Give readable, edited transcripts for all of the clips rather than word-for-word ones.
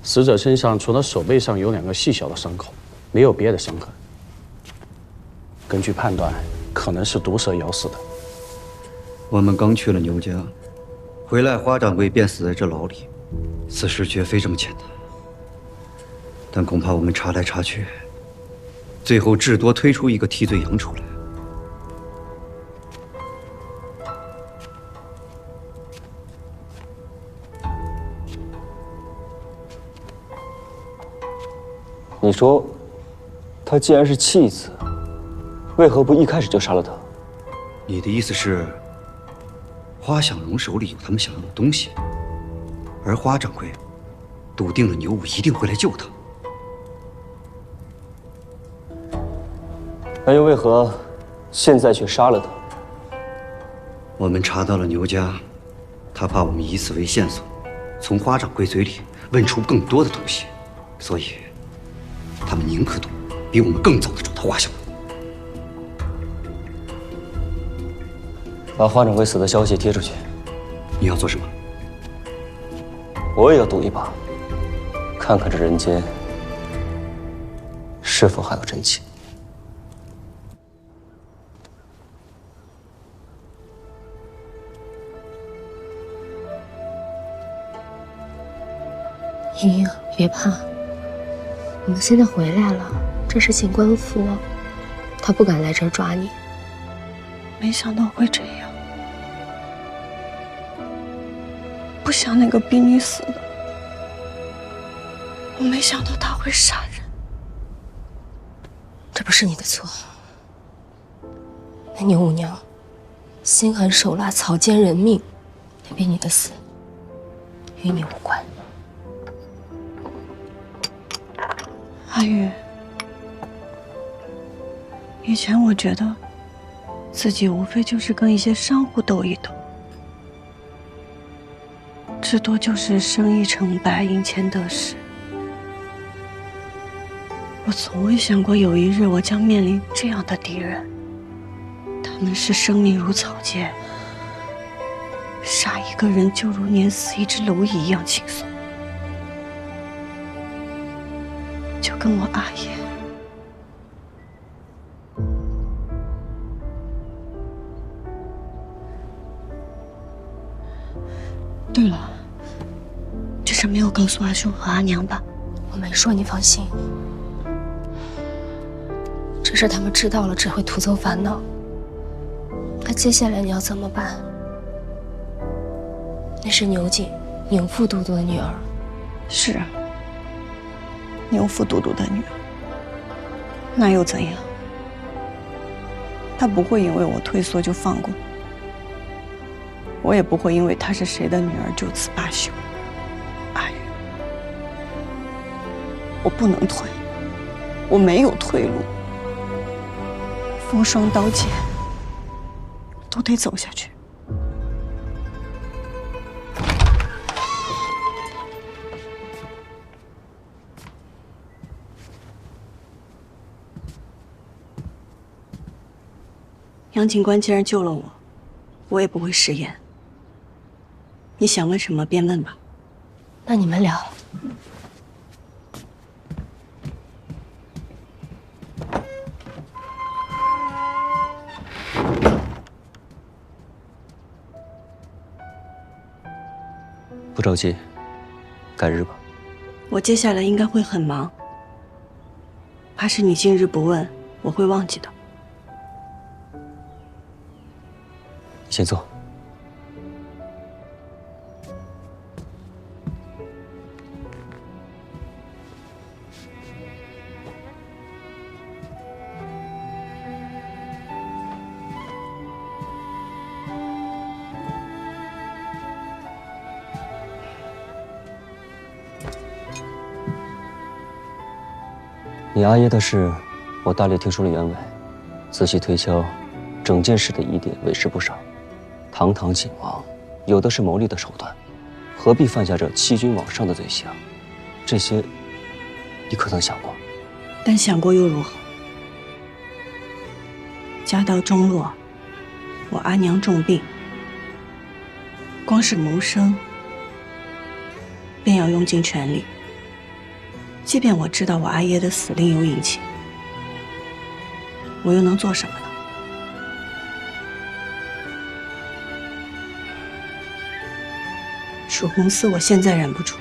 死者身上除了手背上有2个细小的伤口，没有别的伤痕。根据判断，可能是毒蛇咬死的。我们刚去了牛家，回来花掌柜便死在这牢里，此事绝非这么简单。但恐怕我们查来查去，最后至多推出一个替罪羊出来。你说，他既然是弃子，为何不一开始就杀了他？你的意思是，花想荣手里有他们想要的东西，而花掌柜笃定了牛武一定会来救他。那又为何现在却杀了他？我们查到了牛家，他怕我们以此为线索，从花掌柜嘴里问出更多的东西，所以他们宁可赌比我们更早的找到花小。把花掌柜死的消息贴出去。你要做什么？我也要赌一把，看看这人间是否还有真情。莹莹，别怕，我们现在回来了，这是请官府，他不敢来这儿抓你。没想到会这样，不想那个婢女死的，我没想到他会杀人。这不是你的错，那牛五娘心狠手辣，草菅人命，那婢女的死与你无关。阿玉，以前我觉得自己无非就是跟一些商户斗一斗，至多就是生意成败、赢钱得失。我从未想过有一日我将面临这样的敌人，他们是生命如草芥，杀一个人就如碾死一只蝼蚁一样轻松。就跟我阿爷，对了，这事没有告诉阿兄和阿娘吧？我没说，你放心。这事他们知道了，只会徒增烦恼。那接下来你要怎么办？那是牛景，宁副都督的女儿。是啊。牛副都督的女儿，那又怎样？他不会因为我退缩就放过我，也不会因为她是谁的女儿就此罢休。阿玉，我不能退，我没有退路，风霜刀剑都得走下去。杨警官既然救了我，我也不会食言。你想问什么便问吧。那你们聊。不着急，改日吧。我接下来应该会很忙，怕是你今日不问，我会忘记的。先坐。你阿爷的事，我大略听出了原委，仔细推敲，整件事的疑点为时不少。堂堂景王，有的是谋利的手段，何必犯下这欺君罔上的罪行？这些，你可曾想过？但想过又如何？家道中落，我阿娘重病，光是谋生，便要用尽全力。即便我知道我阿爷的死另有隐情，我又能做什么呢？蜀红寺我现在染不出，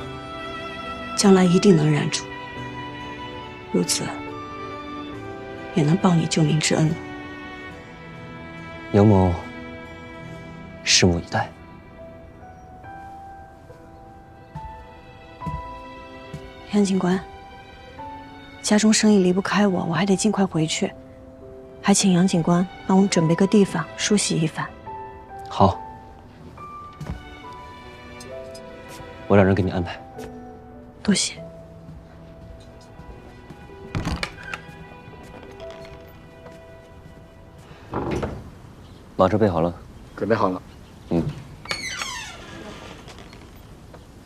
将来一定能染出，如此也能报你救命之恩了。杨某拭目以待。杨警官，家中生意离不开我，我还得尽快回去，还请杨警官帮我准备个地方梳洗一番。好，我让人给你安排。多谢。马车备好了，准备好了。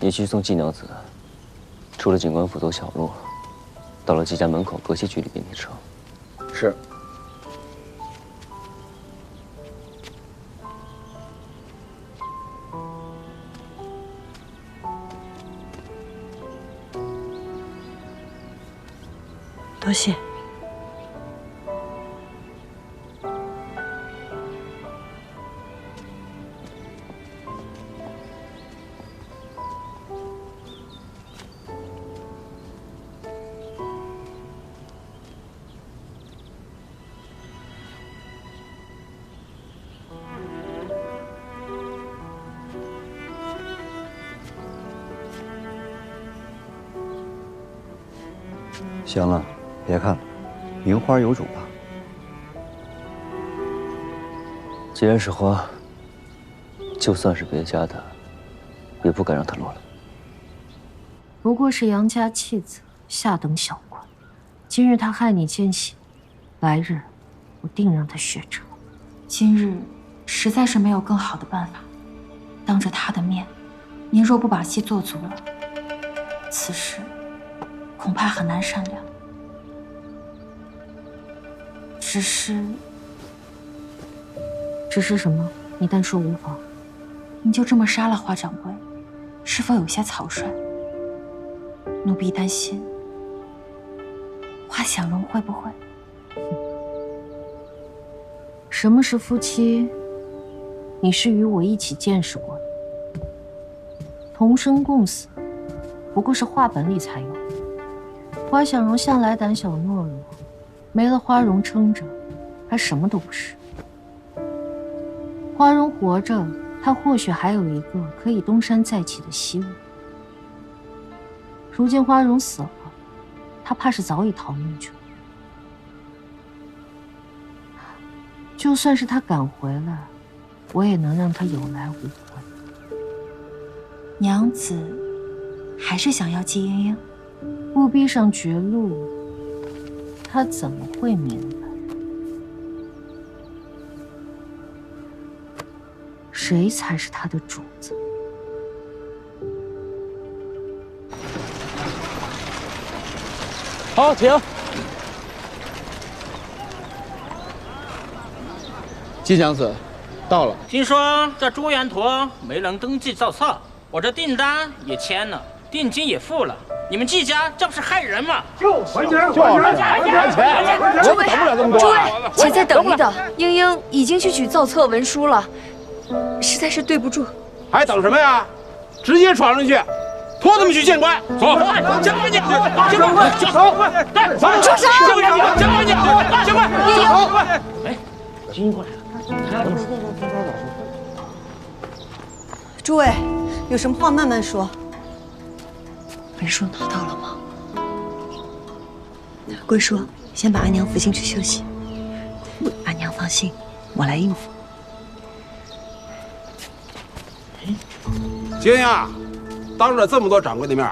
你去送季娘子，出了警官府走小路，到了季家门口隔些距离给你车。是。多谢。行了，别看了，名花有主吧。既然是花，就算是别家的，也不敢让它落了。不过是杨家弃子，下等小官。今日他害你奸细，来日我定让他血偿。今日实在是没有更好的办法，当着他的面，您若不把戏做足了，此事恐怕很难善了。只是什么？你但说无妨。你就这么杀了花掌柜，是否有些草率？奴婢担心花想容会不会？什么是夫妻？你是与我一起见识过的。同生共死，不过是话本里才有。花想容向来胆小懦弱，没了花荣撑着，他什么都不是。花荣活着，他或许还有一个可以东山再起的希望。如今花荣死了，他怕是早已逃命去了。就算是他赶回来，我也能让他有来无回。娘子还是想要季莺莺？不逼上绝路，他怎么会明白？谁才是他的主子？好，停。季娘子，到了。听说这朱元陀没人登记造册，我这订单也签了，定金也付了，你们季家这不是害人吗？还钱！诸位，诸位，且再等一等，莺莺已经去取造册文书了，实在是对不住。还等什么呀？直接闯上去，拖他们去见官。走，见官去，见官，走，住手！见官去，见官。莺莺，哎，金英过来了。诸位，有什么话慢慢说。文书拿到了吗？贵叔，先把阿娘扶进去休息。阿娘放心，我来应付。菁英啊，当着这么多掌柜的面，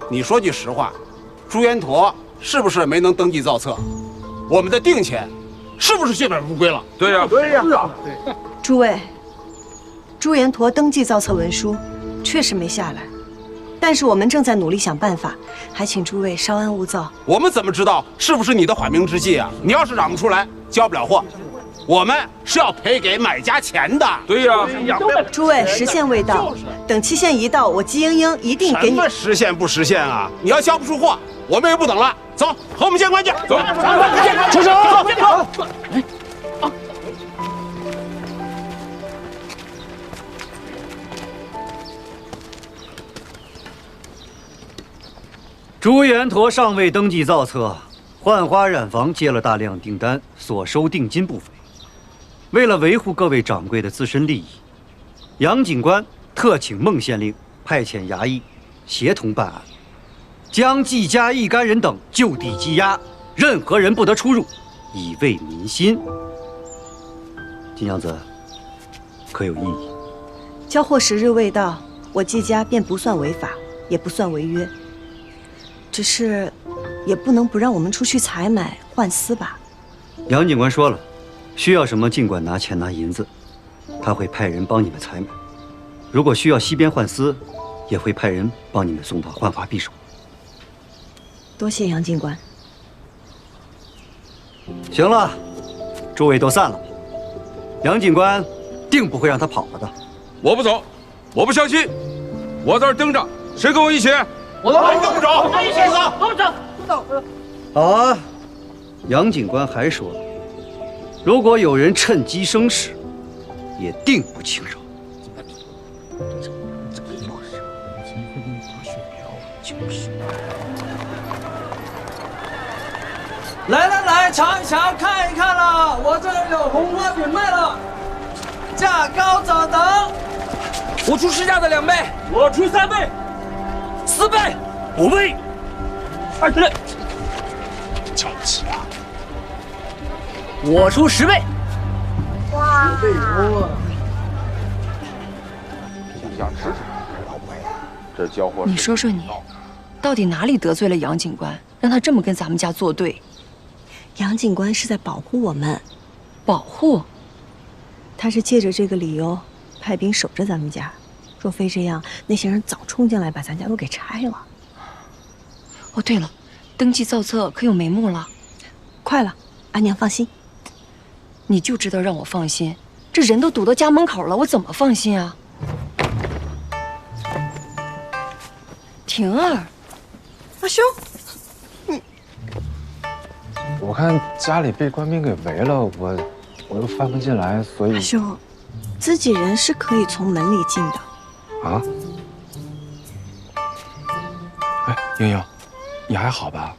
你说句实话，朱元陀是不是没能登记造册？我们的定钱是不是血本无归了？对呀，对呀，诸位，朱元陀登记造册文书确实没下来，但是我们正在努力想办法，还请诸位稍安勿躁。我们怎么知道是不是你的缓兵之计啊？你要是嚷不出来，交不了货。我们是要赔给买家钱的。对呀，诸位，时限未到，等期限一到，我季英英一定给你。什么时限不时限啊？你要交不出货，我们也不等了。走，和我们见官去。走，出手！朱延陀尚未登记造册，浣花染坊接了大量订单，所收定金不菲。为了维护各位掌柜的自身利益，杨警官特请孟县令派遣衙役协同办案，将季家一干人等就地羁押，任何人不得出入，以慰民心。金娘子，可有异议？交货时日未到，我季家便不算违法，也不算违约。只是，也不能不让我们出去采买换丝吧。杨警官说了，需要什么尽管拿钱拿银子，他会派人帮你们采买。如果需要西边换丝，也会派人帮你们送到浣花匕首。多谢杨警官。行了，诸位都散了吧。杨警官定不会让他跑了的。我不走，我不相信，我在这儿盯着，谁跟我一起？我跟不走，我们一起走，我们走，走。好啊，杨警官还说了，如果有人趁机生事，也定不轻饶。来，尝一尝，看一看了，我这儿有红花饼卖了，价高者得。我出市价的2倍，我出3倍。4倍，5倍，20倍，瞧不起啊！我出10倍。哇！10倍多。你想吃什么？老鬼，这交货。你说说你，到底哪里得罪了杨警官，让他这么跟咱们家作对？杨警官是在保护我们，保护。他是借着这个理由派兵守着咱们家。若非这样，那些人早冲进来把咱家都给拆了。哦，对了，登记造册可有眉目了？快了，阿娘放心。你就知道让我放心，这人都堵到家门口了，我怎么放心啊？婷儿，阿兄，我看家里被官兵给围了，我又翻不进来，所以。阿兄，自己人是可以从门里进的。啊？哎，英英，你还好吧？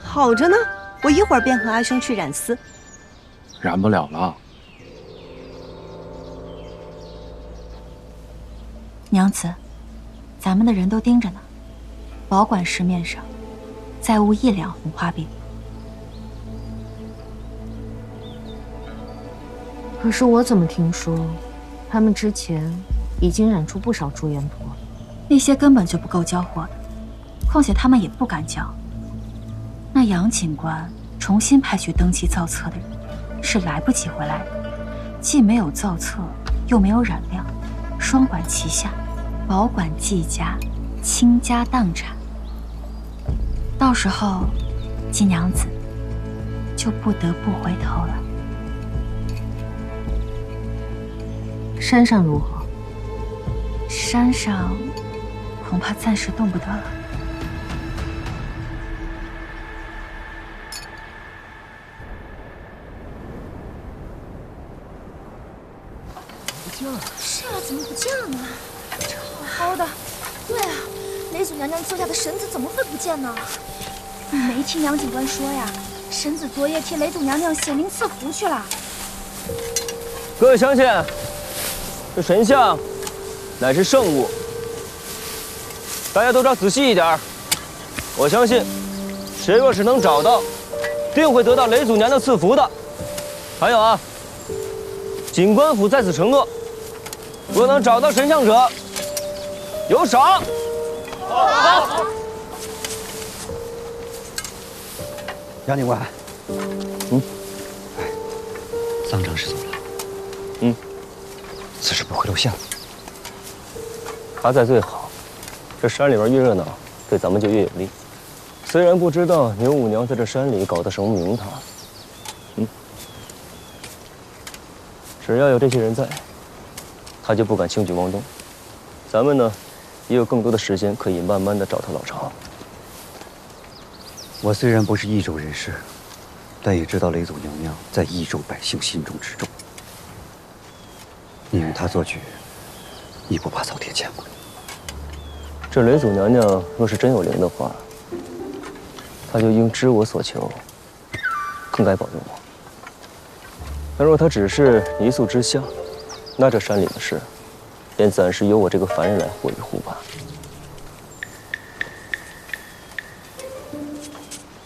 好着呢，我一会儿便和阿兄去染丝。染不了了。娘子，咱们的人都盯着呢，保管市面上再无1两红花饼。可是我怎么听说，他们之前已经染出不少朱颜陀，那些根本就不够交货的，况且他们也不敢交。那杨警官重新派去登记造册的人，是来不及回来的，既没有造册，又没有染料，双管齐下，保管季家倾家荡产。到时候，季娘子就不得不回头了。山上如何？山上恐怕暂时动不得了。不见了！是啊，怎么不见了呢？这好好的。对啊，雷祖娘娘做下的绳子怎么会不见呢？你没听杨警官说呀？绳子昨夜替雷祖娘娘显灵赐福去了。各位乡亲，这神像乃是圣物，大家都找仔细一点。我相信，谁若是能找到，定会得到雷祖娘娘赐福的。还有啊，警官府在此承诺，若能找到神像者，有赏。好。杨警官，哎，丧仗是走了，此事不会露馅。他在最好，这山里边越热闹，对咱们就越有利。虽然不知道牛五娘在这山里搞的什么名堂，只要有这些人在，他就不敢轻举妄动。咱们呢，也有更多的时间可以慢慢的找他老巢。我虽然不是益州人士，但也知道雷祖娘娘在益州百姓心中之重。你用她做局，你不怕遭天谴吗？这雷祖娘娘若是真有灵的话，她就应知我所求，更该保佑我。但若她只是一宿之下，那这山里的事，便暂时由我这个凡人来护一护吧。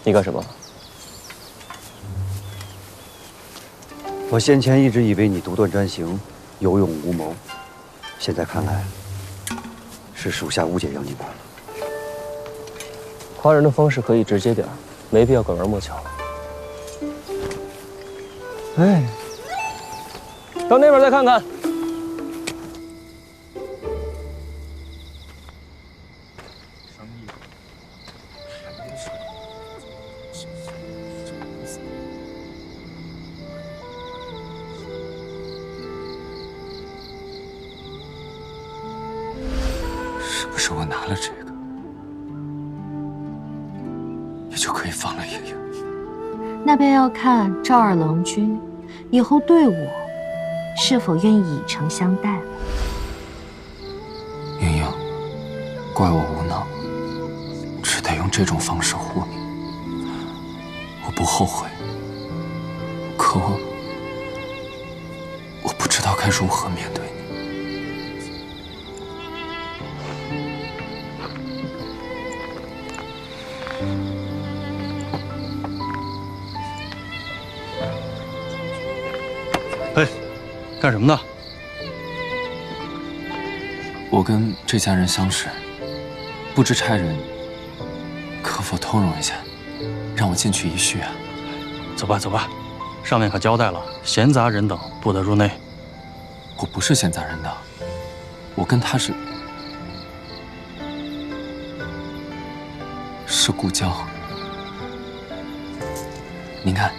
你干什么？我先前一直以为你独断专行，有勇无谋，现在看来，是属下误解杨警官了。夸人的方式可以直接点，没必要拐弯抹角。哎，到那边再看看。是不是我拿了这个，也就可以放了莹莹？那便要看赵二郎君以后对我是否愿意以诚相待了。莹莹，怪我无能，只得用这种方式护你。我不后悔，可我不知道该如何面对你。哎，干什么呢？我跟这家人相识，不知差人可否通融一下，让我进去一叙啊？走吧，走吧，上面可交代了，闲杂人等不得入内。我不是闲杂人等，我跟他是故交。您看，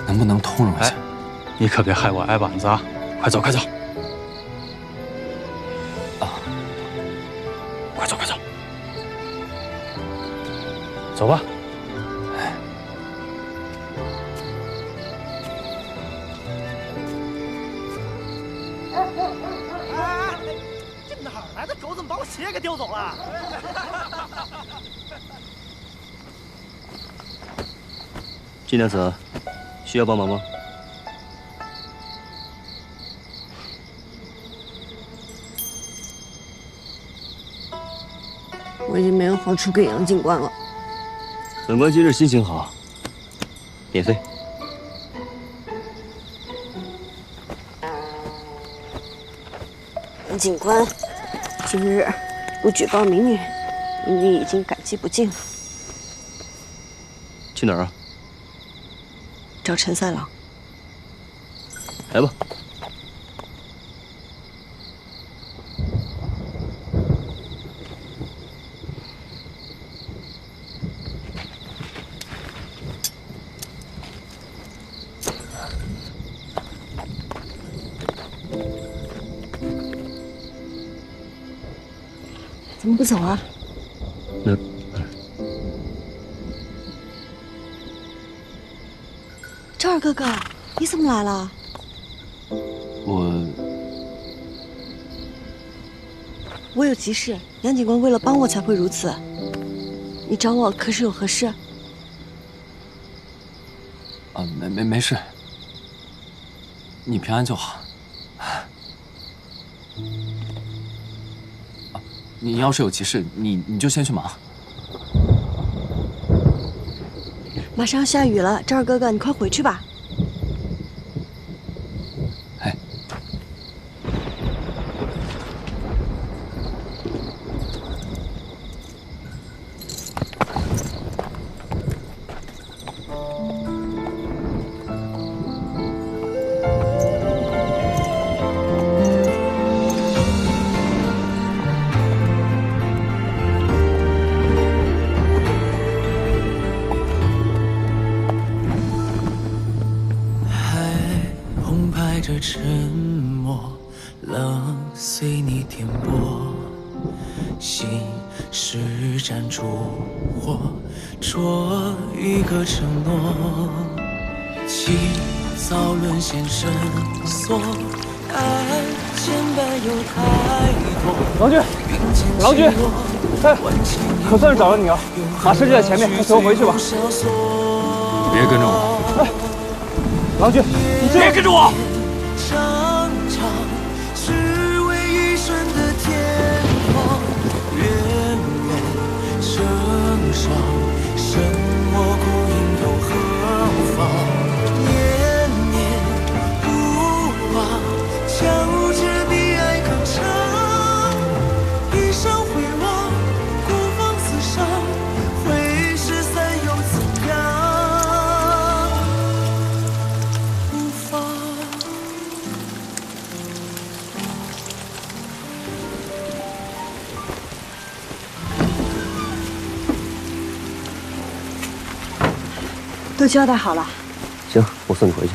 能不能通融一下？你可别害我挨板子啊！快走，快走！啊，快走，快走！走吧。这哪儿来的狗，怎么把我鞋给丢走了？金娘子，需要帮忙吗？我已经没有好处给杨警官了。本官今日心情好，免费。杨警官，今日不举报民女，民女已经感激不尽了。去哪儿啊？找陈三郎。来吧。怎么不走啊？那赵二哥哥，你怎么来了？我有急事，杨警官为了帮我才会如此。你找我可是有何事？啊，没事，你平安就好。你要是有急事，你就先去忙。马上要下雨了，赵二哥哥，你快回去吧。哎，随你颠簸，心是盏烛火，捉一个承诺。起早沦陷绳索，爱牵绊有太多。郎君，郎君，哎，可算是找到你了，马车就在前面，快随我回去吧。别跟着我。哎，郎君，你别跟着我。常常只为一瞬的天荒，远远成双，剩我孤影又何妨？念念不忘，交织比爱更长。一生回望，孤芳自赏，会是散又怎样？无妨。都交代好了。行，我送你回去。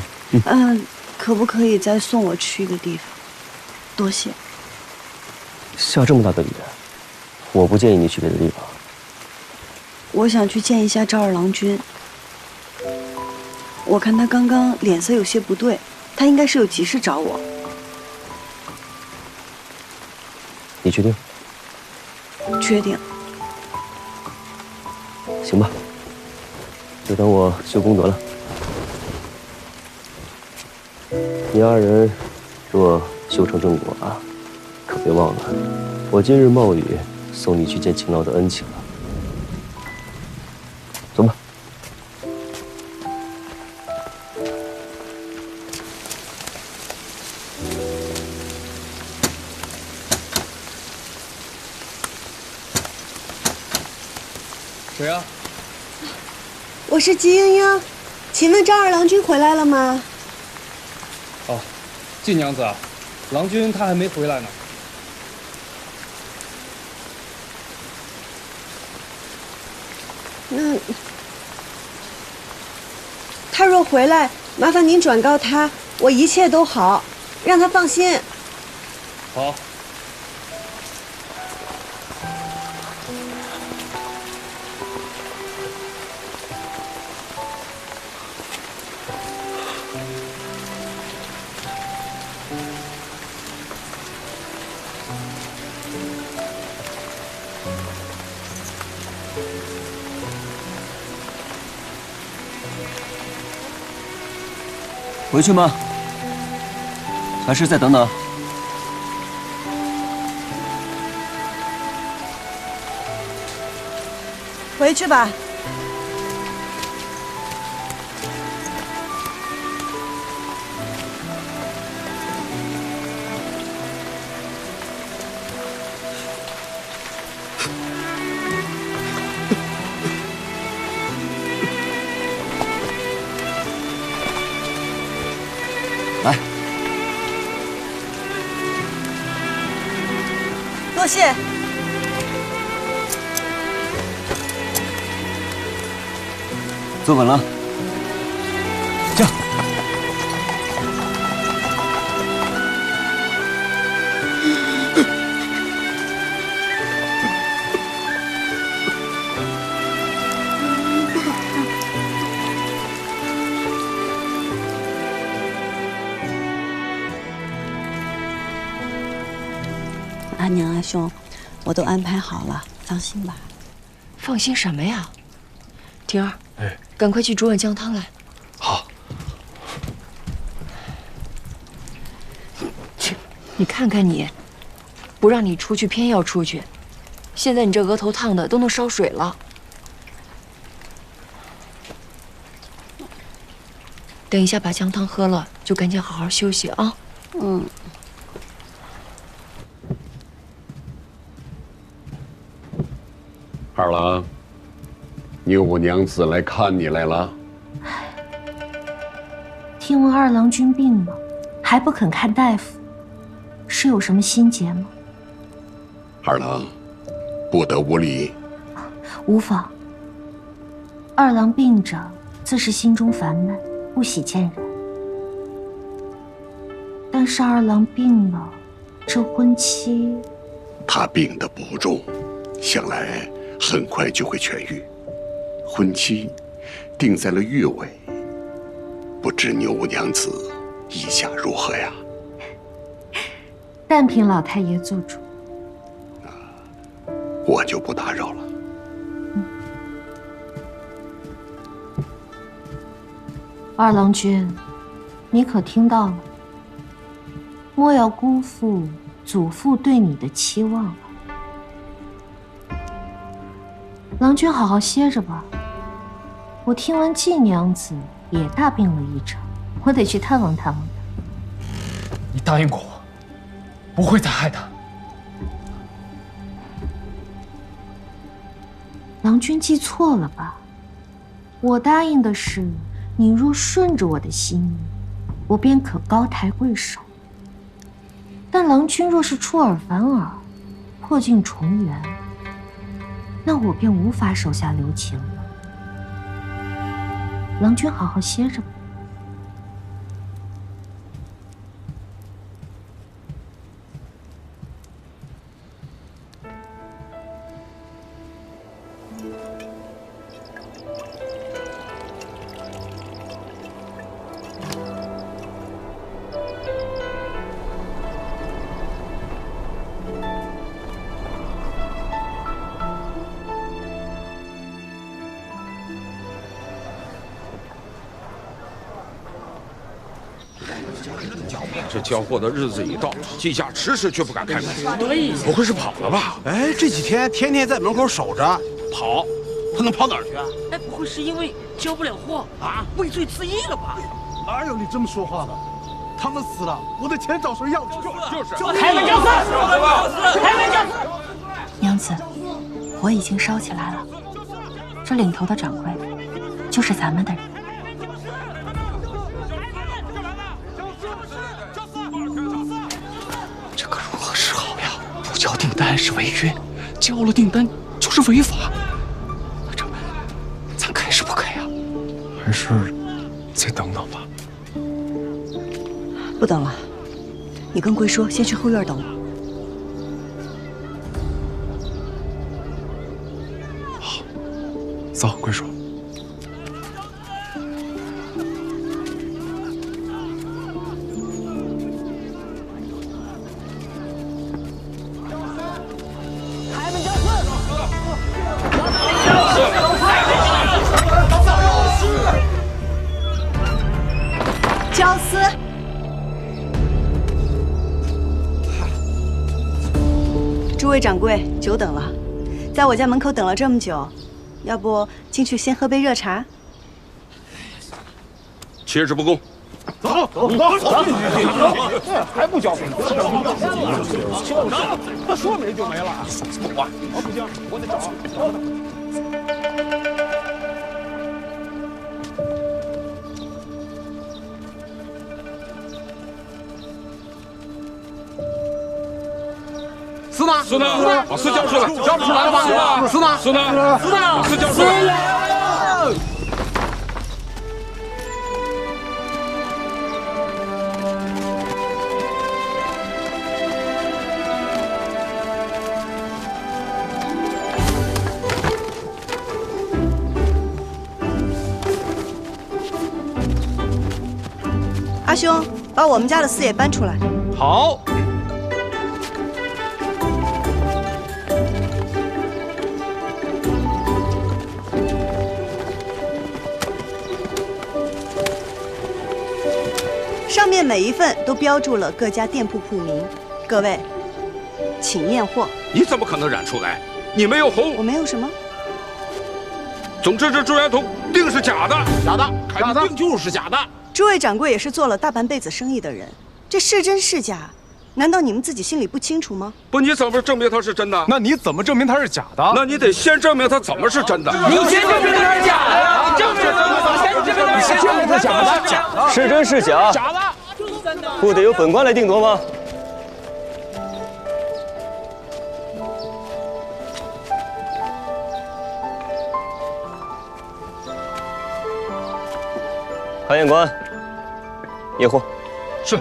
可不可以再送我去一个地方？多谢。下这么大的雨，我不建议你去别的地方。我想去见一下赵二郎君。我看他刚刚脸色有些不对，他应该是有急事找我。你确定？确定。行吧，就等我修功德了。你二人若修成正果啊，可别忘了我今日冒雨送你去见秦老的恩情了。走吧。谁呀？我是姬莺莺，请问赵二郎君回来了吗？哦，晋娘子啊，郎君他还没回来呢。那他若回来，麻烦您转告他，我一切都好，让他放心。好。回去吗？还是再等等？回去吧。来，多谢。坐稳了。驾！阿娘阿兄，我都安排好了，放心吧。放心什么呀？婷儿，赶快去煮碗姜汤来。好。切，你看看你，不让你出去偏要出去，现在你这额头烫的都能烧水了。等一下把姜汤喝了，就赶紧好好休息啊。嗯。二郎，牛娘子来看你来了。听闻二郎君病了，还不肯看大夫，是有什么心结吗？二郎，不得无礼。无妨。二郎病着，自是心中烦闷，不喜见人。但是二郎病了，这婚期，他病得不重，想来很快就会痊愈。婚期定在了月尾，不知牛五娘子意下如何呀？但凭老太爷做主。我就不打扰了。二郎君，你可听到了？莫要辜负祖父对你的期望了。郎君好好歇着吧。我听闻季娘子也大病了一场，我得去探望探望她。你答应过我，不会再害她。郎君记错了吧？我答应的是，你若顺着我的心意，我便可高抬贵手。但郎君若是出尔反尔，破镜重圆，那我便无法手下留情了。郎君好好歇着吧。这交货的日子一到，季家迟迟却不敢开门。对，不会是跑了吧？哎，这几天天天在门口守着，跑，他能跑哪儿去啊？哎，不会是因为交不了货啊，畏罪自缢了吧？哪有你这么说话的？他们死了，我的钱找谁要去？就是开门叫死，开门叫死！娘子，火已经烧起来了，这领头的掌柜就是咱们的人。这可如何是好呀？不交订单是违约，交了订单就是违法。那这咱开是不开呀？还是再等等吧。不等了，你跟龟说，先去后院等我。好，走，龟叔。焦思，诸位掌柜，久等了，在我家门口等了这么久，要不进去先喝杯热茶？切之不恭。走，还不交费？那说没就没了。不管，不行，我得找。司呢？司呢？把司交出来！交不出来了吧？司呢？司呢？司呢？把司交出来！阿兄，把我们家的司也搬出来。好。上面每一份都标注了各家店铺铺名，各位，请验货。你怎么可能染出来？你没有红，我没有什么。总之，这朱元通定是假的，假的，肯定就是假的。诸位掌柜也是做了大半辈子生意的人，这是真是假，难道你们自己心里不清楚吗？不，你怎么证明它是真的？那你怎么证明它是假的？那你得先证明它怎么是真的。你先证明它是假的，你证明它是假的，是真是假？假的，不得由本官来定夺吗？勘验官，验货。是。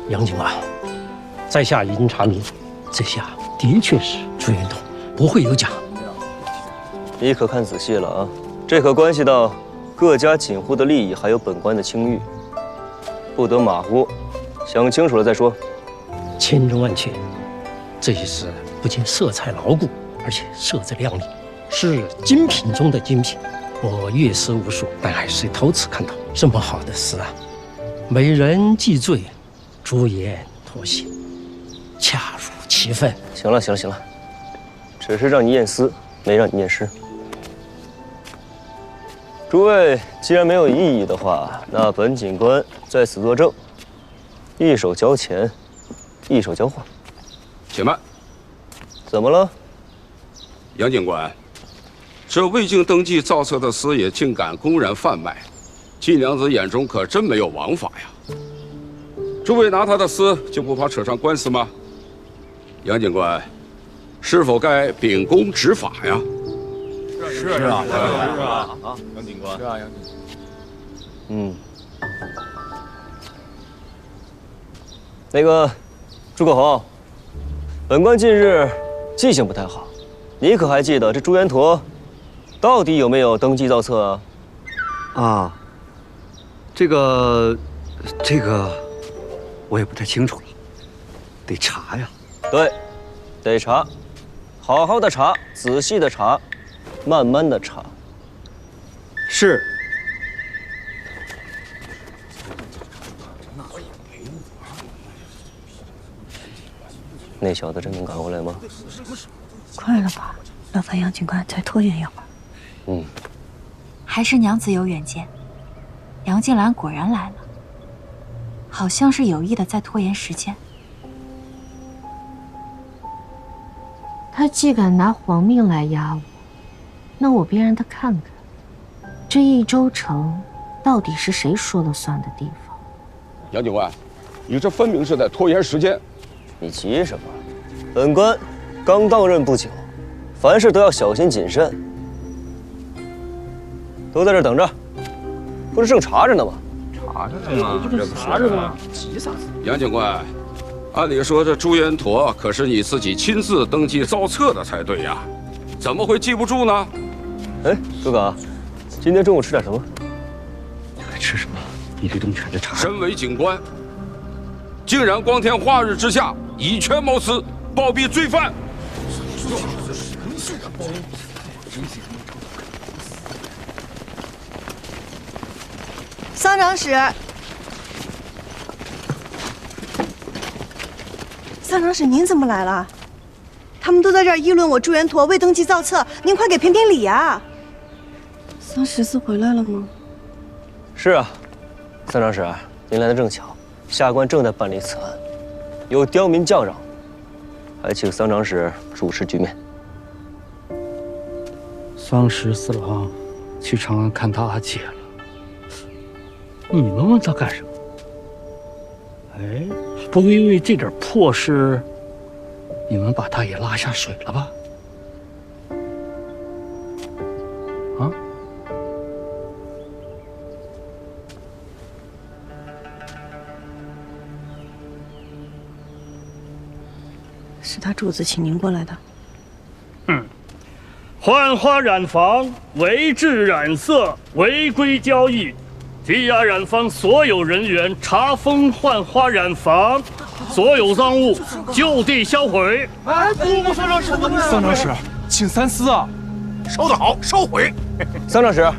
杨警官，在下已经查明，这下的确是朱元同，不会有假。你可看仔细了啊，这可关系到各家锦户的利益，还有本官的清誉，不得马虎，想清楚了再说。千真万确，这一事不仅色彩牢固，而且色泽亮丽，是精品中的精品。我阅诗无数，但还是头次看到这么好的诗啊！美人既醉，朱颜脱形，恰如其分。行了，只是让你验诗，没让你念诗。诸位既然没有异议的话，那本警官在此作证，一手交钱，一手交货。且慢，怎么了？杨警官，这未经登记造册的诗也竟敢公然贩卖，季娘子眼中可真没有王法呀！诸位拿他的诗就不怕扯上官司吗？杨警官，是否该秉公执法呀？是啊，杨警官，是啊，杨警官。那个，朱可红，本官近日记性不太好，你可还记得这朱元陀到底有没有登记造册啊？啊，这个，我也不太清楚了，得查呀。对，得查，好好的查，仔细的查，慢慢的查。是。那小子真能赶回来吗？快了吧，劳烦杨警官再拖延一会儿。还是娘子有远见，杨静兰果然来了，好像是有意的在拖延时间。他既敢拿皇命来压我，那我便让他看看，这益州城到底是谁说了算的地方。杨警官，你这分明是在拖延时间。你急什么？本官刚到任不久，凡事都要小心谨慎。都在这等着，不是正查着呢吗？查着呢，急啥子？杨警官，按理说这朱元陀可是你自己亲自登记造册的才对呀，怎么会记不住呢？哎，朱岗，今天中午吃点什么？爱吃什么，一律都全着查。身为警官，竟然光天化日之下以权谋私，包庇罪犯。桑长史，桑长史，您怎么来了？他们都在这儿议论我朱元陀未登记造册，您快给评评理呀！桑十四回来了吗？是啊，桑长史，您来的正巧，下官正在办理此案，有刁民叫嚷，还请桑长史主持局面。桑十四郎去长安看他阿姐了。你们问他干什么？哎，不会因为这点破事，你们把他也拉下水了吧？啊？是他主子请您过来的。换花染坊违制染色，违规交易。羁押染坊所有人员查封换花染坊，所有赃物就地销毁。哎，不，桑长史，桑长史，请三思啊！收得好，收回。桑长史，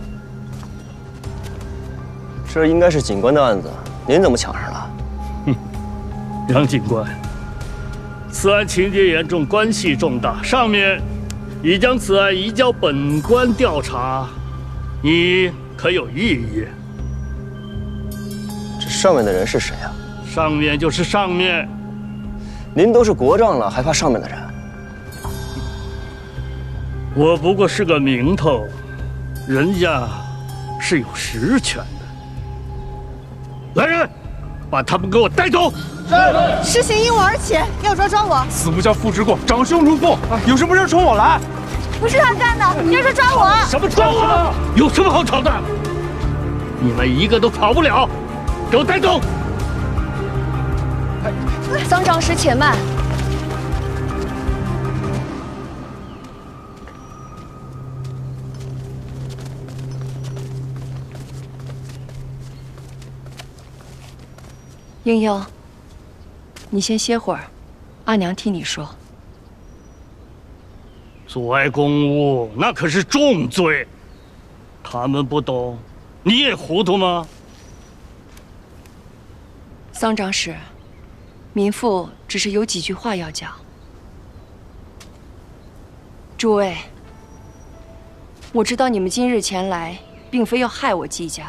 这应该是警官的案子，您怎么抢上了？杨警官，此案情节严重，关系重大，上面已将此案移交本官调查，你可有异议？这上面的人是谁啊？上面就是上面。您都是国丈了，还怕上面的人？我不过是个名头，人家是有实权的。来人，把他们给我带走！事情因我而起，要抓我！死不教父之过，长兄如父，有什么事冲我来？不是他干的，要是抓我！什么抓我？有什么好吵的？你们一个都跑不了！给我带走！桑长史，且慢。英英，你先歇会儿，阿娘替你说。阻碍公务那可是重罪，他们不懂，你也糊涂吗？桑长史，民妇只是有几句话要讲。诸位，我知道你们今日前来，并非要害我季家，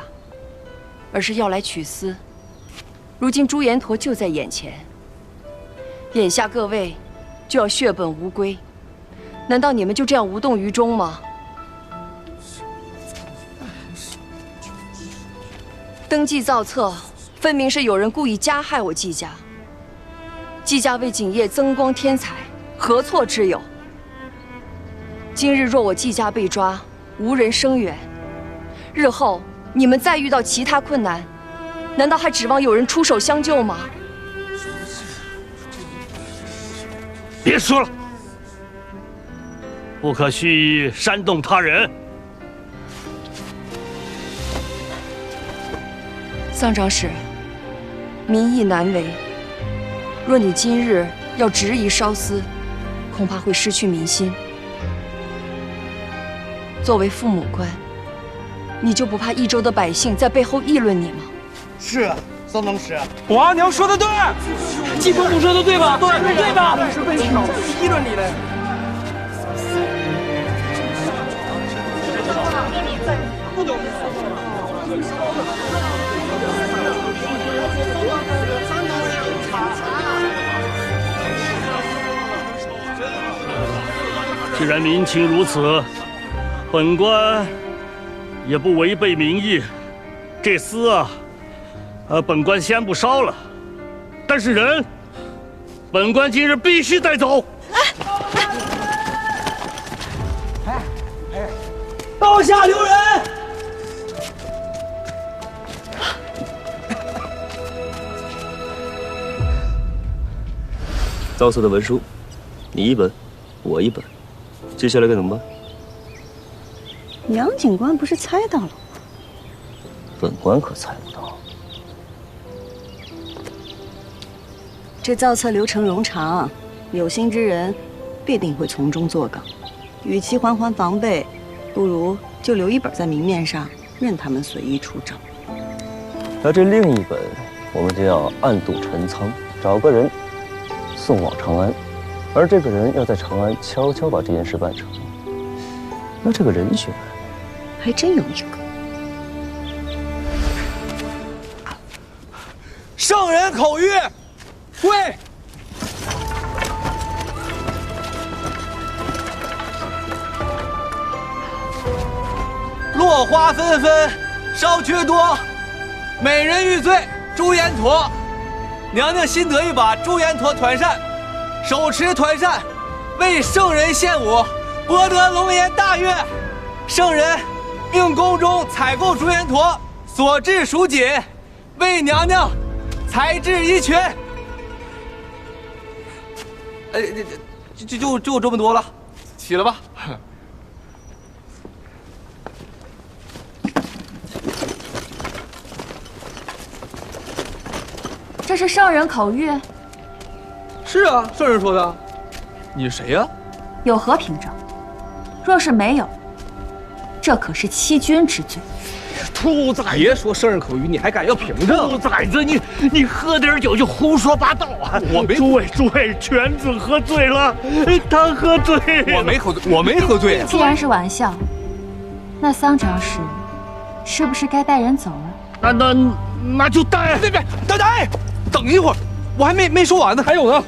而是要来取丝。如今朱延陀就在眼前，眼下各位就要血本无归，难道你们就这样无动于衷吗？登记造册，分明是有人故意加害我季家。季家为景业增光添彩，何错之有？今日若我季家被抓，无人声援，日后你们再遇到其他困难，难道还指望有人出手相救吗？别说了，不可蓄意煽动他人。桑长史，民意难为，若你今日要执意烧丝，恐怕会失去民心。作为父母官，你就不怕益州的百姓在背后议论你吗？是啊，桑长史，我阿娘说的对，季公主说的对吧？对吧？是被挑议论你嘞。不懂。既然民情如此，本官也不违背民意。这丝啊，本官先不烧了，但是人，本官今日必须带走。刀下留人！造册的文书，你一本，我一本，接下来该怎么办？杨警官不是猜到了吗？本官可猜不到。这造册流程冗长，有心之人必定会从中作梗。与其环环防备，不如就留一本在明面上，任他们随意出征。那这另一本，我们就要暗度陈仓，找个人送往长安，而这个人要在长安悄悄把这件事办成。那这个人选，还真有一个。圣人口谕，跪！落花纷纷，烧缺多，美人玉醉朱延陀。娘娘新得一把朱延陀团扇，手持团扇，为圣人献舞，博得龙颜大悦。圣人命宫中采购朱延陀，所制蜀锦，为娘娘裁制一拳。就这么多了，起了吧。这是圣人口谕。是啊，圣人说的。你谁呀？有何凭证？若是没有，这可是欺君之罪。兔崽子！别说圣人口谕，你还敢要凭证？兔崽子，你喝点酒就胡说八道啊！我没。诸位，犬子喝醉了，他喝醉了。我没喝醉。既然是玩笑，那桑长史是不是该带人走了？那就带。别，等等，等一会儿，我还没说完呢。还有呢。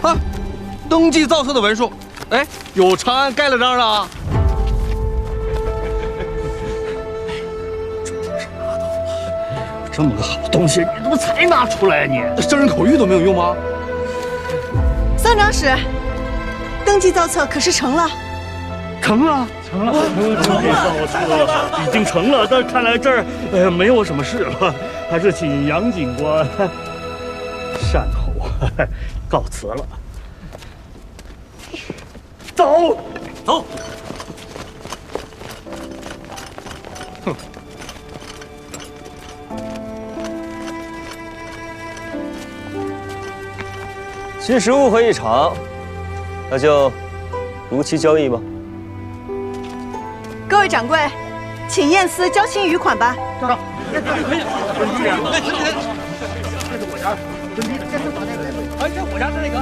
啊，登记造册的文书，哎，有长安盖了章的啊。这么个好东西，你怎么才拿出来你？圣人口谕都没有用吗？桑长史，登记造册可是成了？成了，成了，已经成了。但看来这儿没有什么事了。还是请杨警官善后，告辞了。走，走。哼。新食误会一场，那就如期交易吧。各位掌柜，请验司交清余款吧。可以。这是我家，哎，这我家的那个。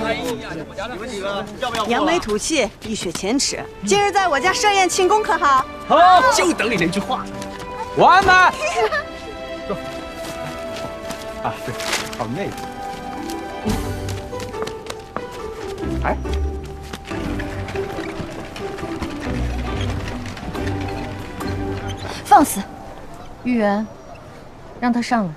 哎呀，这我家的。你们几个要不要？扬眉吐气，一雪前耻。今日在我家设宴庆功，可好？好，就等你这句话。完满。走。啊，对，还有那个。哎，放肆！玉媛，让他上来。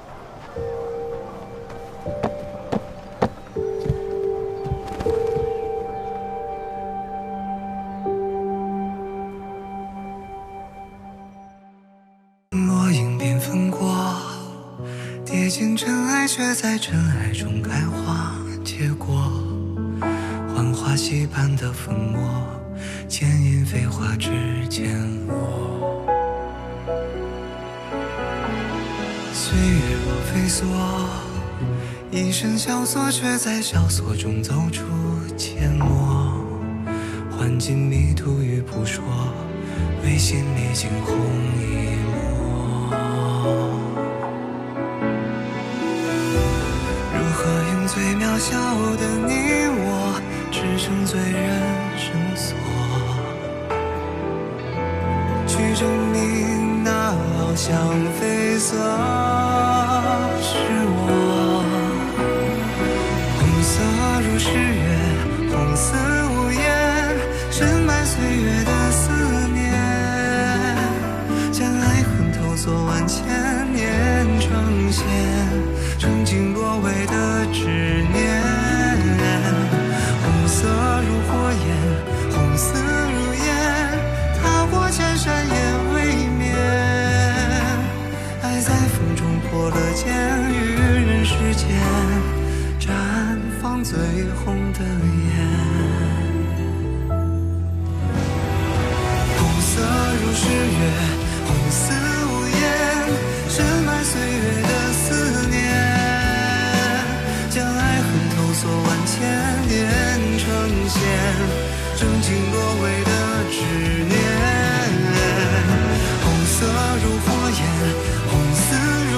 落英缤纷过，跌进尘埃，却在尘埃中开花结果。浣花溪畔的粉末，牵引飞花指尖落。岁月若飞梭，一身萧索，却在萧索中走出缄默。换尽迷途与扑朔，为心历经红一抹。如何用最渺小的你我支撑醉人绳索，去证明那翱翔绯色是我。红色如诗月，红似无言，深埋岁月的思念，将爱恨投索万千年，呈现曾经落尾的执念。红色如火焰，红丝如烟，踏过千山也未眠。爱在风中破了茧，于人世间绽放最红的颜。红色如诗月，红似无言，深埋岁月的思念，将爱恨投索万千年，呈现曾经落尾的执念。红色如火焰，红丝如